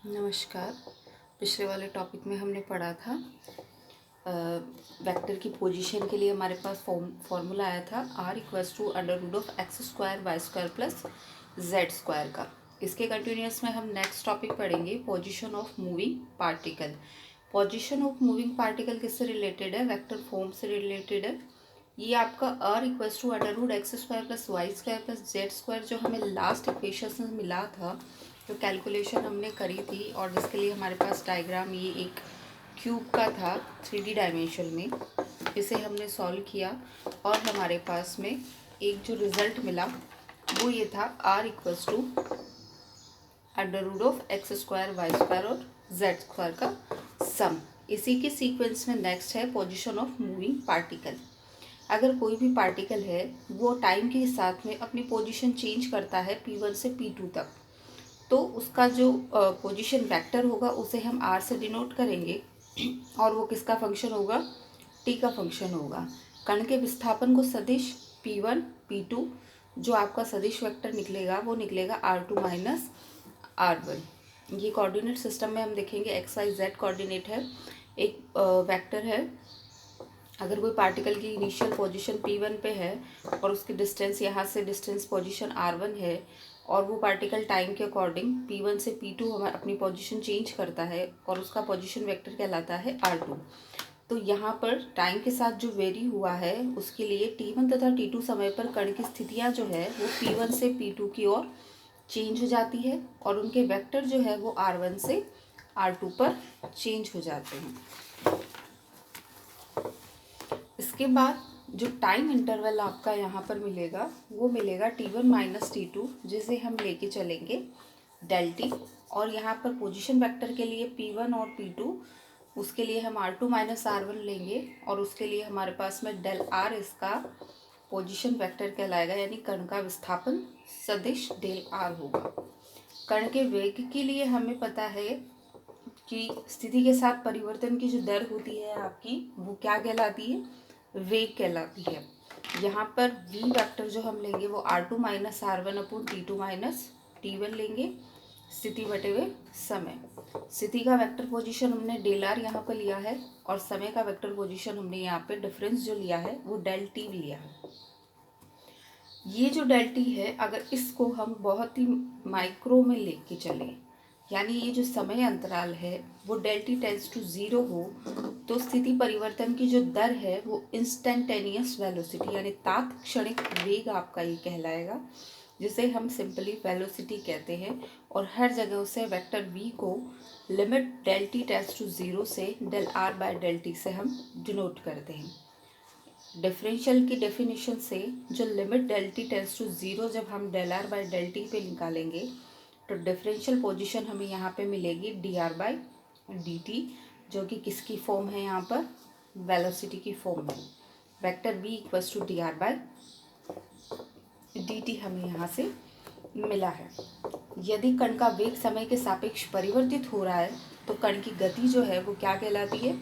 नमस्कार। पिछले वाले टॉपिक में हमने पढ़ा था वेक्टर की पोजीशन के लिए हमारे पास फॉर्मूला आया था r equals to under root of x square y square plus z square का। इसके कंटिन्यूस में हम नेक्स्ट टॉपिक पढ़ेंगे position of moving particle. Position of moving particle किससे रिलेटेड है? वेक्टर फॉर्म से रिलेटेड है। ये आपका r equals to under root x square plus y square plus z square जो हमें लास्ट इक्वेशन में मिला था, तो कैलकुलेशन हमने करी थी और जिसके लिए हमारे पास डायग्राम ये एक क्यूब का था 3D डायमेंशन में। इसे हमने सॉल्व किया और हमारे पास में एक जो रिज़ल्ट मिला वो ये था r equals to under root of x square y square और जेड स्क्वायर का सम। इसी के सीक्वेंस में नेक्स्ट है पोजीशन ऑफ मूविंग पार्टिकल। अगर कोई भी पार्टिकल है वो टाइम के साथ में अपनी पोजीशन चेंज करता है P1 से P2 तक, तो उसका जो पोजीशन वेक्टर होगा उसे हम r से डिनोट करेंगे और वो किसका फंक्शन होगा? t का फंक्शन होगा। कण के विस्थापन को सदिश P1 P2 जो आपका सदिश वेक्टर निकलेगा वो निकलेगा R2 माइनस R1। ये कोऑर्डिनेट सिस्टम में हम देखेंगे एक्स वाई जेड कोऑर्डिनेट है। एक वेक्टर है, अगर कोई पार्टिकल की इनिशियल पोजीशन P1 पे है और उसकी डिस्टेंस यहाँ से डिस्टेंस पोजीशन R1 है और वो पार्टिकल टाइम के अकॉर्डिंग P1 से P2 हमारा अपनी पोजीशन चेंज करता है और उसका पोजीशन वेक्टर कहलाता है R2। तो यहाँ पर टाइम के साथ जो वेरी हुआ है उसके लिए T1 तथा T2 समय पर कण की स्थितियाँ जो है वो P1 से P2 की ओर चेंज हो जाती है और उनके वेक्टर जो है वो R1 से R2 पर चेंज हो जाते हैं। इसके बाद जो टाइम इंटरवल आपका यहाँ पर मिलेगा वो मिलेगा T1 माइनस T2 जिसे हम लेके चलेंगे डेल टी, और यहाँ पर पोजीशन वेक्टर के लिए P1 और P2 उसके लिए हम R2 माइनस R1 लेंगे और उसके लिए हमारे पास में डेल R इसका पोजीशन वेक्टर कहलाएगा, यानी कण का विस्थापन सदिश डेल R होगा। कण के वेग के लिए हमें पता है कि स्थिति के साथ परिवर्तन की जो दर होती है आपकी वो क्या कहलाती है? वेग कहलाती है। यहाँ पर v वेक्टर जो हम लेंगे वो R2 minus R1 upon T2 minus T1 लेंगे, स्थिति बटे हुए समय। स्थिति का वेक्टर पोजीशन हमने डेल आर यहाँ पर लिया है और समय का वेक्टर पोजीशन हमने यहाँ पे डिफरेंस जो लिया है वो डेल टी लिया है। ये जो डेल टी है अगर इसको हम बहुत ही माइक्रो में लेके चलें, यानी ये जो समय अंतराल है वो डेल टी टेंड्स टू 0 हो, तो स्थिति परिवर्तन की जो दर है वो इंस्टेंटेनियस वेलोसिटी यानी तात्क्षणिक वेग आपका ये कहलाएगा, जिसे हम सिंपली वेलोसिटी कहते हैं। और हर जगह उसे वेक्टर v को limit del t tends to 0 से del r by del t से हम डिनोट करते हैं। डिफरेंशियल की डेफिनेशन से जो limit del t tends to 0 जब हम del r by del t पे निकालेंगे तो डिफरेंशियल पोजीशन हमें यहाँ पे मिलेगी d r by d t, जो कि किसकी फॉर्म है? यहाँ पर वेलोसिटी की फॉर्म है। Vector v equals to d r by d t हमें यहाँ से मिला है। यदि कण का वेग समय के सापेक्ष परिवर्तित हो रहा है तो कण की गति जो है वो क्या कहलाती है?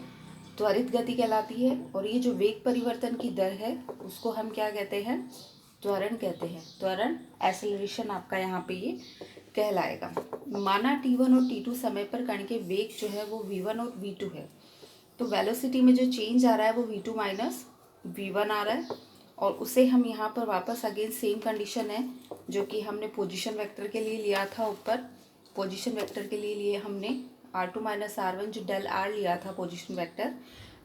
त्वरित गति कहलाती है। और ये जो वेग परिवर्तन की दर है उसको हम क्या कहते हैं? त्वरण कहते हैं। त्वरण एक्सेलरेशन आपका यहाँ पे ये कहलाएगा। माना T1 और T2 समय पर कण के वेग जो है वो V1 और V2 है, तो वेलोसिटी में जो चेंज आ रहा है वो V2 माइनस V1 आ रहा है और उसे हम यहाँ पर वापस अगेन सेम कंडीशन है जो कि हमने पोजीशन वेक्टर के लिए लिया था। ऊपर पोजीशन वेक्टर के लिए हमने R2 माइनस R1 जो डेल R लिया था पोजीशन वेक्टर,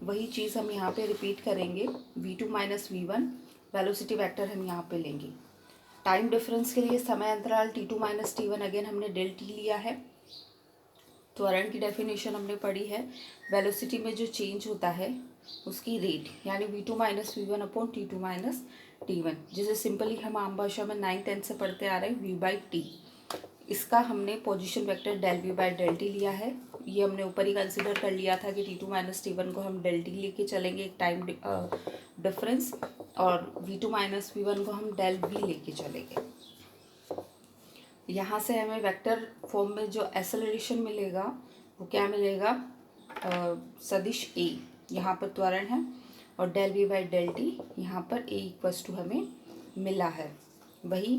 वही चीज़ हम यहाँ पे रिपीट करेंगे। V2 minus V1 velocity vector हम यहाँ पे लेंगे। टाइम डिफरेंस के लिए समय अंतराल T2 माइनस T1 अगेन हमने डेल टी लिया है। त्वरण की डेफिनेशन हमने पढ़ी है, वेलोसिटी में जो चेंज होता है उसकी रेट यानी V2 minus V1 upon T2 minus T1, जिसे सिंपली हम आम भाषा में 9th-10th से पढ़ते आ रहे हैं V बाई टी। इसका हमने position vector del V by del t लिया है। ये हमने ऊपर ही कंसिडर कर लिया था कि T2 माइनस T1 को हम डेल टी लेके चलेंगे एक टाइम डिफरेंस, और V2 माइनस V1 को हम डेल V लेके चलेंगे। यहाँ से हमें वेक्टर फॉर्म में जो एक्सेलरेशन मिलेगा वो क्या मिलेगा? सदिश a, यहाँ पर त्वरण है, और del v by del t यहाँ पर a इक्वल्स टू हमें मिला है। वही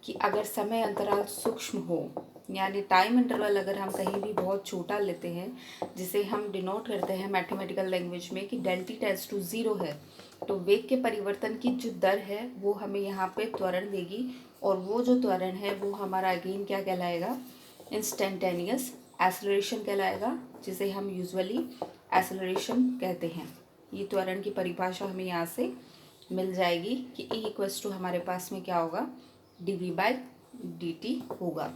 कि अगर समय अंतराल सूक्ष्म हो यानी टाइम इंटरवल अगर हम कहीं भी बहुत छोटा लेते हैं, जिसे हम डिनोट करते हैं मैथमेटिकल लैंग्वेज में कि डेल्टी टेंड्स टू 0 है, तो वेग के परिवर्तन की जो दर है वो हमें यहाँ पे त्वरण देगी, और वो जो त्वरण है वो हमारा अगेन क्या कहलाएगा, इंस्टेंटेनियस एक्सेलरेशन कहलाएगा, जिसे हम यूजुअली एक्सेलरेशन कहते हैं। ये त्वरण की परिभाषा हमें यहाँ से मिल जाएगी कि E इक्वल्स टू हमारे पास में क्या होगा, dv/dt होगा।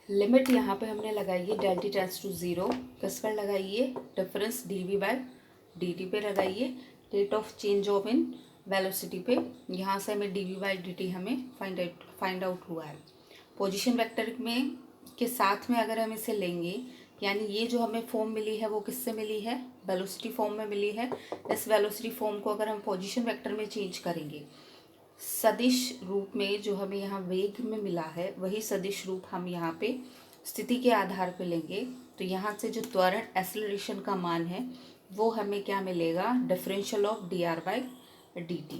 लिमिट यहाँ पे हमने लगाई है डेल्टी टेंड्स टू 0, किस पर लगाइए, डिफरेंस dv/dt पे लगाइए, rate of change of in velocity पे। यहाँ से हमें dv/dt हमें फाइंड आउट हुआ है। पोजीशन वेक्टर में के साथ में अगर हम इसे लेंगे, यानी ये जो हमें फॉर्म मिली है वो किससे मिली है, वेलोसिटी फॉर्म में मिली है। इस वेलोसिटी फॉर्म को अगर हम पोजीशन वेक्टर में चेंज करेंगे, सदिश रूप में जो हमें यहाँ वेग में मिला है वही सदिश रूप हम यहाँ पे स्थिति के आधार पे लेंगे, तो यहाँ से जो त्वरण एक्सेलरेशन का मान है वो हमें क्या मिलेगा, डिफरेंशियल ऑफ dr/dt।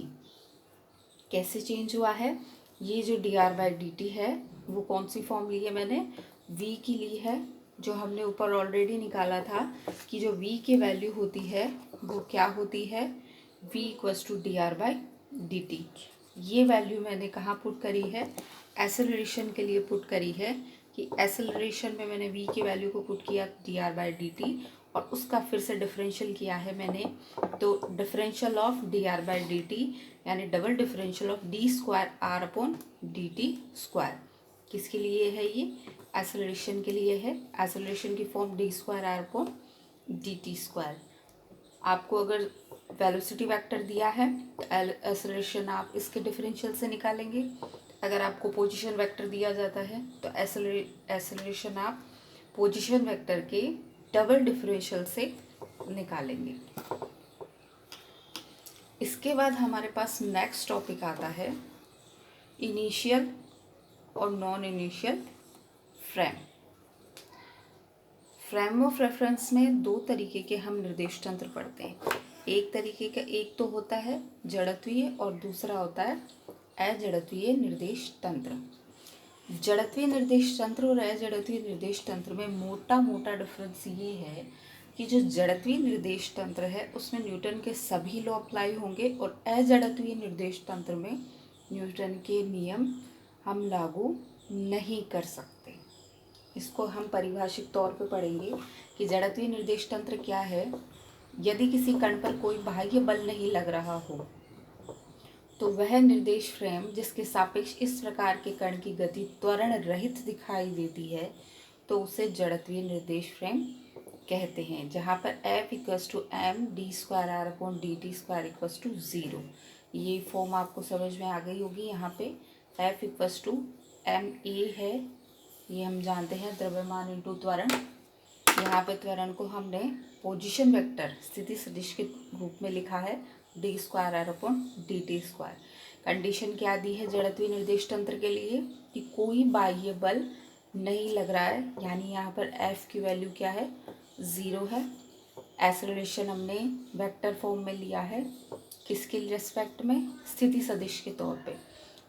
कैसे चेंज हुआ है, ये जो dr/dt है वो कौन सी फॉर्म ली है मैंने, v की ली है, जो हमने ऊपर ऑलरेडी निकाला था कि जो v की वैल्यू होती है वो क्या होती है, v इक्वल्स टू dr/dt। ये वैल्यू मैंने कहाँ पुट करी है, एक्सेलरेशन के लिए पुट करी है, कि एक्सेलरेशन में मैंने v की वैल्यू को पुट किया dr/dt, और उसका फिर से डिफरेंशियल किया है मैंने, तो डिफरेंशियल ऑफ dr/dt यानी डबल डिफरेंशियल ऑफ d²r/dt²। किसके लिए है ये, एक्सेलरेशन के लिए है। एक्सेलरेशन की फॉर्म d²r/dt²। आपको अगर वेलोसिटी वेक्टर दिया है तो एक्सेलरेशन आप इसके डिफरेंशियल से निकालेंगे। अगर आपको पोजीशन वेक्टर दिया जाता है तो एक्सेलरेशन आप पोजीशन वेक्टर के डबल डिफरेंशियल से निकालेंगे। इसके बाद हमारे पास नेक्स्ट टॉपिक आता है इनिशियल और non initial frame. Frame of reference में दो तरीके के हम निर्देश तंत्र पढ़ते हैं। एक तरीके का एक तो होता है जड़त्वीय और दूसरा होता है अजड़त्वीय निर्देश तंत्र। जड़त्वीय निर्देश तंत्र और अजड़त्वीय निर्देश तंत्र में मोटा मोटा डिफरेंस ये है कि जो जड़त्वीय निर्देश तंत्र है उसमें न्यूटन के सभी लॉ अप्लाई होंगे, और अजड़त्वीय निर्देश तंत्र में न्यूटन के नियम हम लागू नहीं कर सकते। इसको हम परिभाषिक तौर पे पढ़ेंगे कि जड़त्वीय निर्देश तंत्र क्या है। यदि किसी कण पर कोई बाह्य बल नहीं लग रहा हो तो वह निर्देश फ्रेम जिसके सापेक्ष इस प्रकार के कण की गति त्वरण रहित दिखाई देती है तो उसे जड़त्वीय निर्देश फ्रेम कहते हैं, जहाँ पर F equals to m d²r/dt² equals to 0। ये फॉर्म आपको समझ में आ गई होगी। यहाँ पे F equals to m a है, ये हम जानते हैं द्रव्यमान इंटू त्वरण। यहाँ पे त्वरण को हमने पोजीशन वेक्टर स्थिति सदिश के रूप में लिखा है d²r/dt²। कंडीशन क्या दी है जड़त्वीय निर्देश तंत्र के लिए कि कोई बाह्य बल नहीं लग रहा है, यानी यहाँ पर F की वैल्यू क्या है, 0 है। एक्सेलरेशन हमने वेक्टर फॉर्म में लिया है, किसके रेस्पेक्ट में, स्थिति सदिश के तौर पे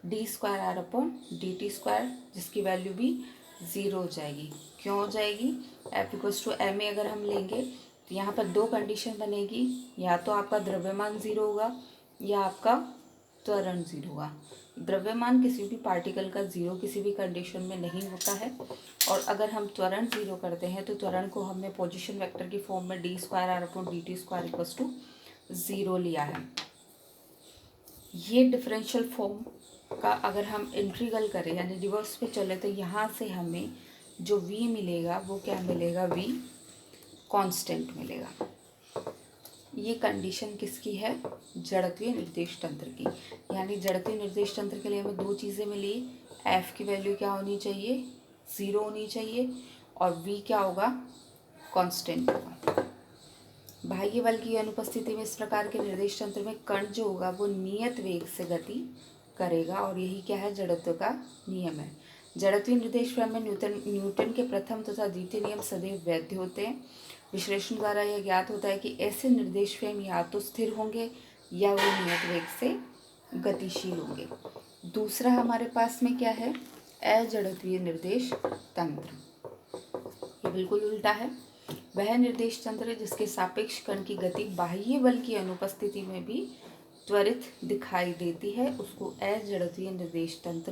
d²r/dt², जिसकी वैल्यू भी 0 हो जाएगी। क्यों हो जाएगी, F equals to m a अगर हम लेंगे तो यहाँ पर दो कंडीशन बनेगी, या तो आपका द्रव्यमान 0 होगा या आपका त्वरण 0 होगा। द्रव्यमान किसी भी पार्टिकल का 0 किसी भी कंडीशन में नहीं होता है, और अगर हम त्वरण 0 करते हैं तो त्वरण को हमने पोजीशन वेक्टर की फॉर्म में d²r/dt² इक्वल्स टू 0 लिया है। ये डिफरेंशियल फॉर्म का अगर हम इंटीग्रल करें यानी रिवर्स पे चले तो यहाँ से हमें जो v मिलेगा वो क्या मिलेगा, v कांस्टेंट मिलेगा। ये कंडीशन किसकी है, जड़त्वीय निर्देश तंत्र की। यानी जड़त्वीय निर्देश तंत्र के लिए हमें दो चीज़ें मिली, f की वैल्यू क्या होनी चाहिए, 0 होनी चाहिए, और v क्या होगा, कांस्टेंट होगा। बाह्य बल की अनुपस्थिति में इस प्रकार के निर्देश तंत्र में कण जो होगा वो नियत वेग से गति करेगा, और यही क्या है, जड़त्व का नियम है। जड़त्वीय निर्देश फ्रेम में न्यूटन के प्रथम तथा द्वितीय नियम सदैव वैध होते हैं। विश्लेषण द्वारा यह ज्ञात होता है कि ऐसे निर्देश फ्रेम या तो स्थिर होंगे या वो नियत वेग से गतिशील होंगे। दूसरा हमारे पास में क्या है, अजड़त्वीय निर्देश तंत्र। ये बिल्कुल उल्टा है। वह निर्देश तंत्र जिसके सापेक्ष कण की गति बाह्य बल की अनुपस्थिति में भी त्वरित दिखाई देती है उसको अजड़त्वीय निर्देश तंत्र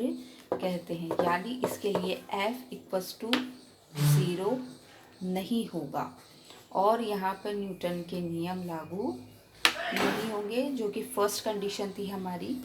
कहते हैं। यानी इसके लिए F=0 नहीं होगा और यहाँ पर न्यूटन के नियम लागू नहीं होंगे, जो कि फर्स्ट कंडीशन थी हमारी।